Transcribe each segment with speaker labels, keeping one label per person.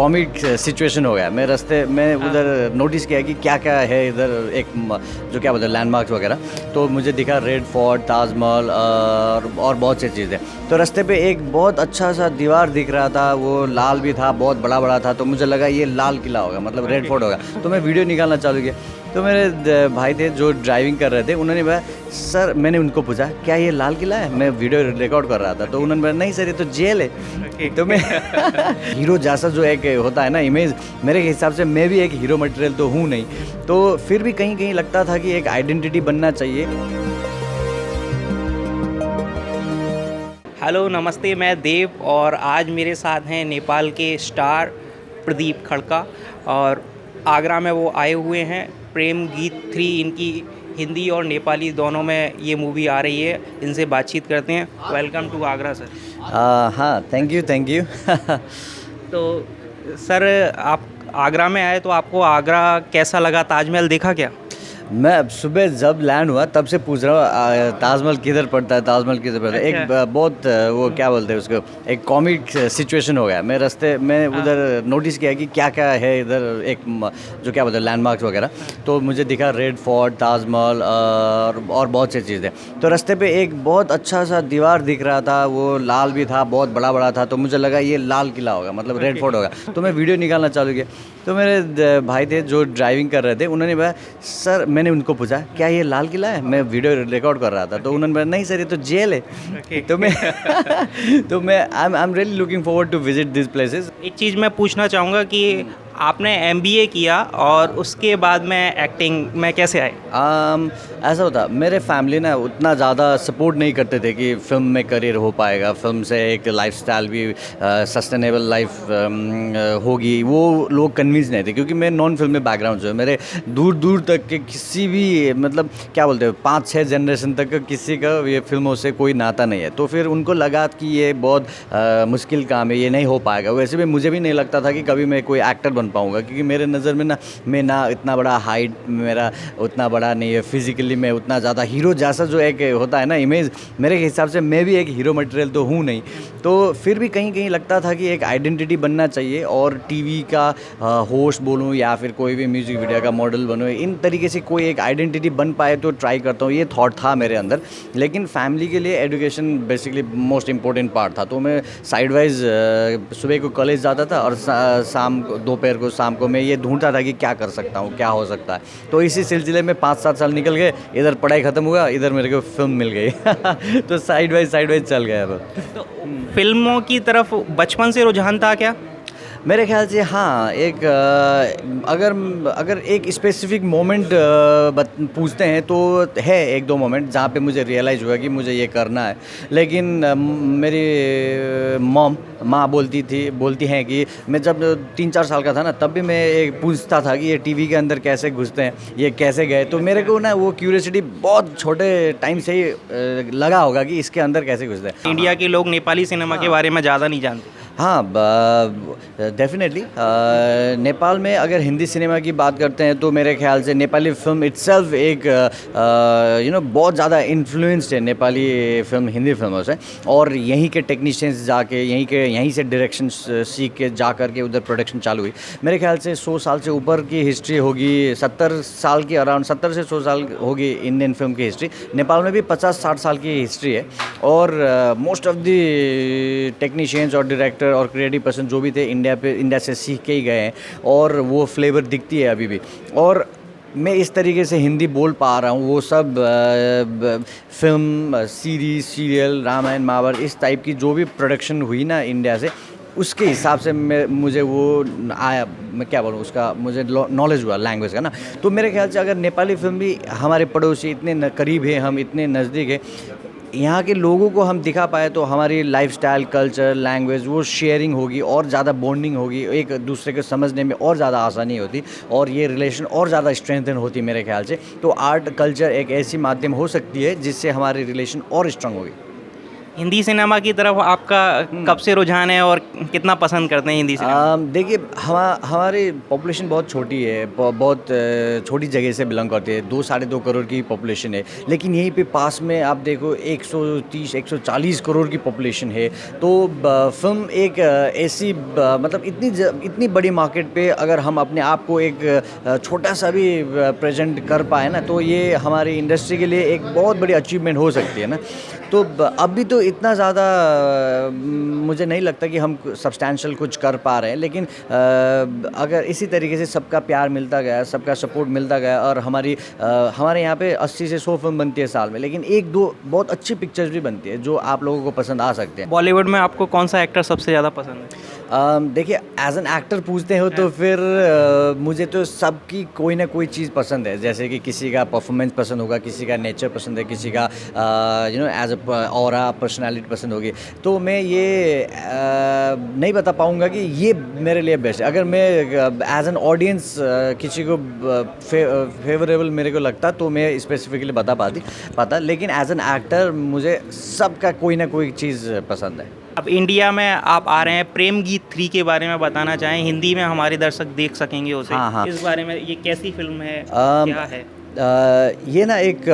Speaker 1: Comic situation हो गया। मैं रास्ते में उधर नोटिस किया कि क्या क्या है इधर, एक जो क्या बोलते हैं लैंडमार्क्स वगैरह। तो मुझे दिखा रेड फोर्ट, ताजमहल और बहुत सी चीज़ें। तो रास्ते पे एक बहुत अच्छा सा दीवार दिख रहा था, वो लाल भी था, बहुत बड़ा बड़ा था। तो मुझे लगा ये लाल किला होगा, मतलब रेड फोर्ट होगा। तो मैं वीडियो निकालना चालू किया। तो मेरे भाई थे जो ड्राइविंग कर रहे थे, उन्होंने बोला सर, मैंने उनको पूछा क्या ये लाल किला है, मैं वीडियो रिकॉर्ड कर रहा था। तो उन्होंने बोला नहीं सर, ये तो जेल है। तो मैं हीरो जैसा जो एक होता है ना इमेज, मेरे हिसाब से मैं भी एक हीरो मटेरियल तो हूँ नहीं, तो फिर भी कहीं कहीं लगता था कि एक आइडेंटिटी बनना चाहिए।
Speaker 2: हेलो नमस्ते, मैं देव और आज मेरे साथ हैं नेपाल के स्टार प्रदीप खड़का और आगरा में वो आए हुए हैं। प्रेम गीत 3 इनकी हिंदी और नेपाली दोनों में ये मूवी आ रही है। इनसे बातचीत करते हैं। Welcome to Agra sir.
Speaker 1: हाँ, थैंक यू।
Speaker 2: तो सर, आप आगरा में आए तो आपको आगरा कैसा लगा? ताजमहल देखा क्या?
Speaker 1: मैं सुबह जब लैंड हुआ तब से पूछ रहा हूँ ताजमहल किधर पड़ता है, ताजमहल किधर पड़ता है।
Speaker 2: अच्छा।
Speaker 1: एक बहुत वो क्या बोलते हैं उसको, एक कॉमिक सिचुएशन हो गया। मैं रास्ते में उधर नोटिस किया कि क्या क्या है इधर, एक जो क्या बोलते हैं लैंडमार्क्स वगैरह। तो मुझे दिखा रेड फोर्ट, ताजमहल और बहुत सी चीज़ें। तो रास्ते पे एक बहुत अच्छा सा दीवार दिख रहा था, वो लाल भी था, बहुत बड़ा बड़ा था। तो मुझे लगा ये लाल किला होगा, मतलब रेड फोर्ट होगा। तो मैं वीडियो निकालना चालू किया। तो मेरे भाई थे जो ड्राइविंग कर रहे थे, उन्होंने बोला सर, मैंने उनको पूछा क्या ये लाल किला है, मैं वीडियो रिकॉर्ड कर रहा था। तो उन्होंने बोला नहीं सर, ये तो जेल है। तो मैं I am really looking forward to visit this places.
Speaker 2: एक चीज़ मैं पूछना चाहूँगा कि आपने एमबीए किया और उसके बाद में एक्टिंग में कैसे आए?
Speaker 1: ऐसा होता, मेरे फैमिली ना उतना ज़्यादा सपोर्ट नहीं करते थे कि फ़िल्म में करियर हो पाएगा, फ़िल्म से एक लाइफस्टाइल भी सस्टेनेबल लाइफ होगी, वो लोग कन्विंस नहीं थे। क्योंकि मैं नॉन फिल्म में बैकग्राउंड जो है मेरे, दूर दूर तक के किसी भी मतलब क्या बोलते हैं 5-6 जनरेशन तक किसी का ये फिल्मों से कोई नाता नहीं है। तो फिर उनको लगा कि ये बहुत मुश्किल काम है, ये नहीं हो पाएगा। वैसे भी मुझे भी नहीं लगता था कि कभी मैं कोई एक्टर बन पाऊँगा, क्योंकि मेरे नज़र में ना, मैं ना इतना बड़ा हाइट मेरा उतना बड़ा नहीं है, फिजिकली मैं उतना ज़्यादा हीरो जैसा जो एक होता है ना इमेज, मेरे हिसाब से मैं भी एक हीरो मटेरियल तो हूँ नहीं। तो फिर भी कहीं कहीं लगता था कि एक आइडेंटिटी बनना चाहिए, और टीवी का होस्ट बोलूँ या फिर कोई भी म्यूज़िक वीडियो का मॉडल बनूँ, इन तरीके से कोई एक आइडेंटिटी बन पाए तो ट्राई करता हूँ, ये थॉट था मेरे अंदर। लेकिन फैमिली के लिए education basically most important part था। तो मैं साइड वाइज सुबह को कॉलेज जाता था और शाम को, दोपहर को, शाम को मैं ये ढूंढता था कि क्या कर सकता हूँ, क्या हो सकता है। तो इसी सिलसिले में 5-7 साल निकल गए, इधर पढ़ाई ख़त्म हुआ, इधर मेरे को फिल्म मिल गई। तो साइड वाइज चल गया। अब
Speaker 2: तो फिल्मों की तरफ बचपन से रुझान था क्या?
Speaker 1: मेरे ख्याल से हाँ, एक अगर एक स्पेसिफिक मोमेंट पूछते हैं तो है 1-2 मोमेंट जहाँ पे मुझे रियलाइज़ हुआ कि मुझे ये करना है। लेकिन मेरी माँ बोलती हैं कि मैं जब 3-4 साल का था ना, तब भी मैं एक पूछता था कि ये टीवी के अंदर कैसे घुसते हैं, ये कैसे गए। तो मेरे को ना वो क्यूरियोसिटी बहुत छोटे टाइम से ही लगा होगा कि इसके अंदर कैसे घुसते हैं।
Speaker 2: इंडिया के लोग नेपाली सिनेमा के बारे में ज़्यादा नहीं जानते।
Speaker 1: हाँ, डेफिनेटली नेपाल में अगर हिंदी सिनेमा की बात करते हैं तो मेरे ख्याल से नेपाली फिल्म इट्सेल्फ एक बहुत ज़्यादा इन्फ्लुएंस्ड है नेपाली फिल्म हिंदी फिल्मों से। और यहीं के टेक्नीशियंस जाके यहीं से डायरेक्शन सीख के जा कर के उधर प्रोडक्शन चालू हुई। मेरे ख्याल से 100 साल से ऊपर की हिस्ट्री होगी, 70 साल की, अराउंड 70 से 100 साल होगी इंडियन फिल्म की हिस्ट्री। नेपाल में भी 50-60 साल की हिस्ट्री है। और मोस्ट ऑफ द टेक्नीशियंस और डायरेक्टर और क्रिएटिव पर्सन जो भी थे इंडिया से सीख के ही गए हैं, और वो फ्लेवर दिखती है अभी भी। और मैं इस तरीके से हिंदी बोल पा रहा हूँ, वो सब film, series, serial, Ramayan, Mahabharat, इस टाइप की जो भी प्रोडक्शन हुई ना इंडिया से, उसके हिसाब से मुझे वो आया, मैं क्या बोलूँ, उसका मुझे नॉलेज हुआ लैंग्वेज का ना। तो मेरे ख्याल से अगर नेपाली फिल्म भी, हमारे पड़ोसी इतने करीब है, हम इतने नज़दीक है, यहाँ के लोगों को हम दिखा पाए तो हमारी लाइफस्टाइल, कल्चर, लैंग्वेज, वो शेयरिंग होगी और ज़्यादा बॉन्डिंग होगी, एक दूसरे को समझने में और ज़्यादा आसानी होती, और ये रिलेशन और ज़्यादा स्ट्रेंथन होती मेरे ख्याल से। तो आर्ट, कल्चर एक ऐसी माध्यम हो सकती है जिससे हमारी रिलेशन और स्ट्रांग होगी।
Speaker 2: हिंदी सिनेमा की तरफ आपका कब से रुझान है और कितना पसंद करते हैं हिंदी सिनेमा?
Speaker 1: देखिए हमारी पॉपुलेशन बहुत छोटी है, बहुत छोटी जगह से बिलोंग करती है, 2-2.5 करोड़ की पॉपुलेशन है। लेकिन यहीं पे पास में आप देखो 130-140 करोड़ की पॉपुलेशन है। तो फिल्म एक ऐसी मतलब इतनी बड़ी मार्केट पे अगर हम अपने आप को एक छोटा सा भी प्रेजेंट कर पाए ना, तो ये हमारी इंडस्ट्री के लिए एक बहुत बड़ी अचीवमेंट हो सकती है ना। तो अभी तो इतना ज़्यादा मुझे नहीं लगता कि हम सब्सटैंशियल कुछ कर पा रहे हैं, लेकिन अगर इसी तरीके से सबका प्यार मिलता गया, सबका सपोर्ट मिलता गया और हमारे यहाँ पे 80 से 100 फिल्म बनती है साल में, लेकिन 1-2 बहुत अच्छी पिक्चर्स भी बनती है जो आप लोगों को पसंद आ सकते हैं।
Speaker 2: बॉलीवुड में आपको कौन सा एक्टर सबसे ज़्यादा पसंद है?
Speaker 1: देखिए एज एन एक्टर पूछते हो तो फिर मुझे तो सबकी कोई ना कोई चीज़ पसंद है। जैसे कि किसी का परफॉर्मेंस पसंद होगा, किसी का नेचर पसंद है, किसी का एज अ ऑरा पर्सनालिटी पसंद होगी। तो मैं ये नहीं बता पाऊँगा कि ये मेरे लिए बेस्ट है। अगर मैं एज एन ऑडियंस किसी को फेवरेबल मेरे को लगता तो मैं स्पेसिफिकली बता पाता, लेकिन एज एन एक्टर मुझे सबका कोई ना कोई चीज़ पसंद है।
Speaker 2: अब इंडिया में आप आ रहे हैं, प्रेम गीत 3 के बारे में बताना चाहें, हिंदी में हमारे दर्शक देख सकेंगे उसे।
Speaker 1: हाँ।
Speaker 2: इस बारे में ये कैसी फिल्म है, क्या है?
Speaker 1: ये ना एक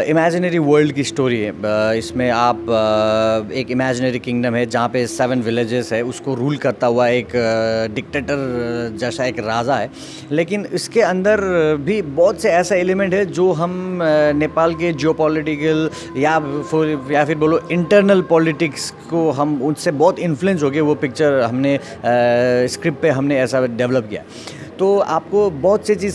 Speaker 1: इमेजिनरी वर्ल्ड की स्टोरी है। इसमें आप एक इमेजिनरी किंगडम है जहाँ पे 7 विलेजेस है, उसको रूल करता हुआ एक डिक्टेटर जैसा एक राजा है। लेकिन इसके अंदर भी बहुत से ऐसा एलिमेंट है जो हम नेपाल के जियोपॉलिटिकल या फिर बोलो इंटरनल पॉलिटिक्स को हम उनसे बहुत इन्फ्लुएंस हो गए। वो पिक्चर हमने स्क्रिप्ट पे हमने ऐसा डेवलप किया, तो आपको बहुत सी चीज़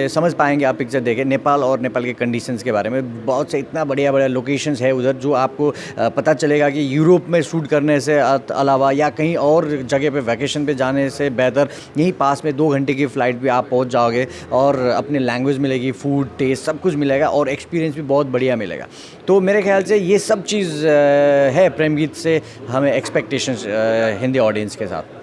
Speaker 1: समझ पाएंगे आप पिक्चर देखें। नेपाल और नेपाल के कंडीशंस के बारे में बहुत से इतना बढ़िया लोकेशंस है उधर, जो आपको पता चलेगा कि यूरोप में शूट करने से अलावा या कहीं और जगह पे वैकेशन पे जाने से बेहतर यहीं पास में 2 घंटे की फ़्लाइट भी आप पहुंच जाओगे और अपनी लैंग्वेज मिलेगी, फूड टेस्ट सब कुछ मिलेगा और एक्सपीरियंस भी बहुत बढ़िया मिलेगा। तो मेरे ख्याल से ये सब चीज़ है प्रेम गीत से हमें एक्सपेक्टेशंस हिंदी ऑडियंस के साथ।